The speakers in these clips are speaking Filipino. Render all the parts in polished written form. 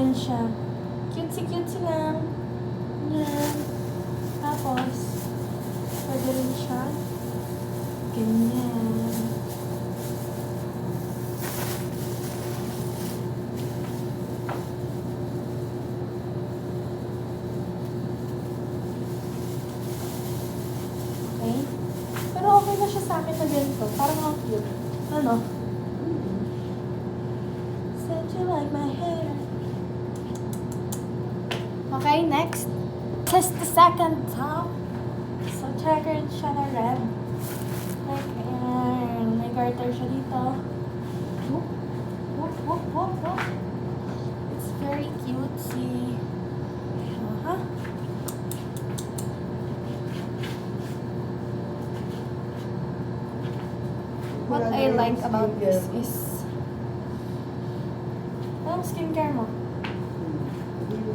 Ganyan siya. Cutesy lang. Ganyan. Tapos, pwede rin siya. Ganyan. Okay? Pero okay na siya sa akin na ganito. Parang ang cute. Ano? Said you like my hair. Okay, next. Test the second top. So, checkered siya na red. Like, ayan. May garter siya dito. Whoop, whoop, whoop, whoop, whoop. It's very cutesy. Uh-huh. What I like about this is... Anong skincare mo?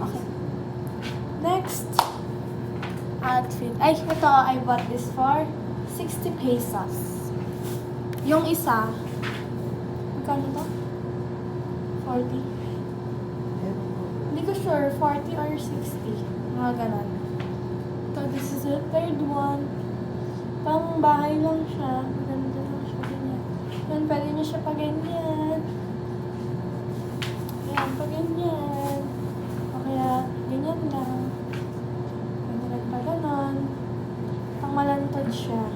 Okay. Next outfit. Ay, ito, I bought this for 60 pesos. Yung isa, magkano to? 40? Hindi ko sure, 40 or 60. Mga ganon. So, this is the third one. Pang bahay lang siya. Maganda lang siya, ganyan. Yan, pwede niya siya pa ganyan. Yan, pa ganyan. O kaya, ganyan lang. Pwede rin pa ganon. Pang malantod siya.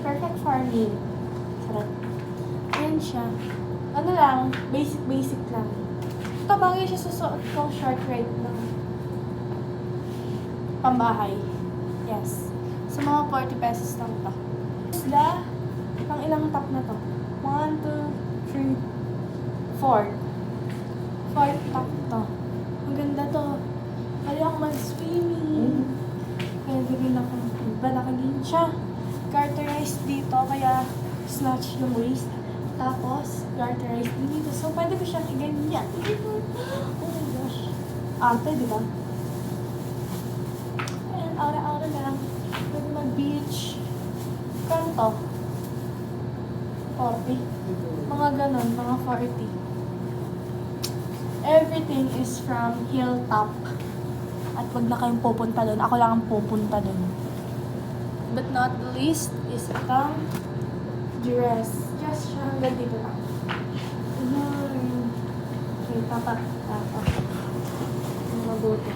Perfect for me. Sarap. Ayan siya. Ano lang, basic lang. Ito, bagay siya sa suot kong short right lang. Pambahay. Yes. So, mga 40 pesos lang ito. Sila, pang ilang top na to? 1, 2, 3, 4. 4 top to. Maganda to. Kaya ako mag-swimming. Pwede rin ako balakagin siya. Garterized dito, kaya snatch yung waist. Tapos, garterized din dito. So, pwede ko siyang iganyan. Oh my gosh. Ate, di ba? Ayan, aura-aura lang. Pwede mag-beach. Kanto. 40. Mga ganon, mga 40. Everything is from Hilltop. At wag na kayong pupunta doon. Ako lang ang pupunta doon. But not the least is itong dress. Just siya hanggang dito lang. Okay, tapa. Mabuti.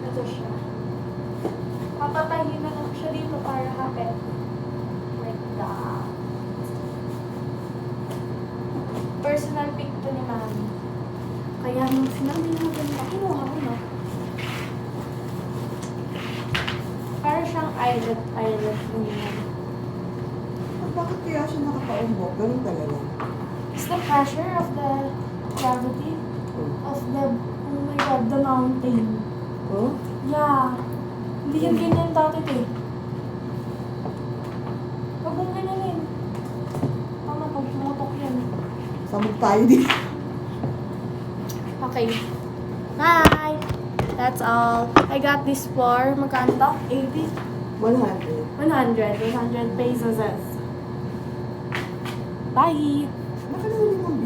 Ito siya. Papatahin na lang siya dito para hapit. Like that. Personal pick to ni Mami. Kaya nung sinabi niya ganito, kinuha ko na. Para siyang eyelet niya. Bakit kaya siya nakapaumbok? Ganun talaga. It's the pressure of the gravity of the, oh my god, the mountain. Oh? Yeah. Hindi yan ganyan dati eh. Huwag mong ganyanin. Tama, pag pumutok yan. Sabog tayo dito. Okay. Bye! That's all. I got this for, magkano to? 80? 100. 100 pesos. Bye! Nakalawin mong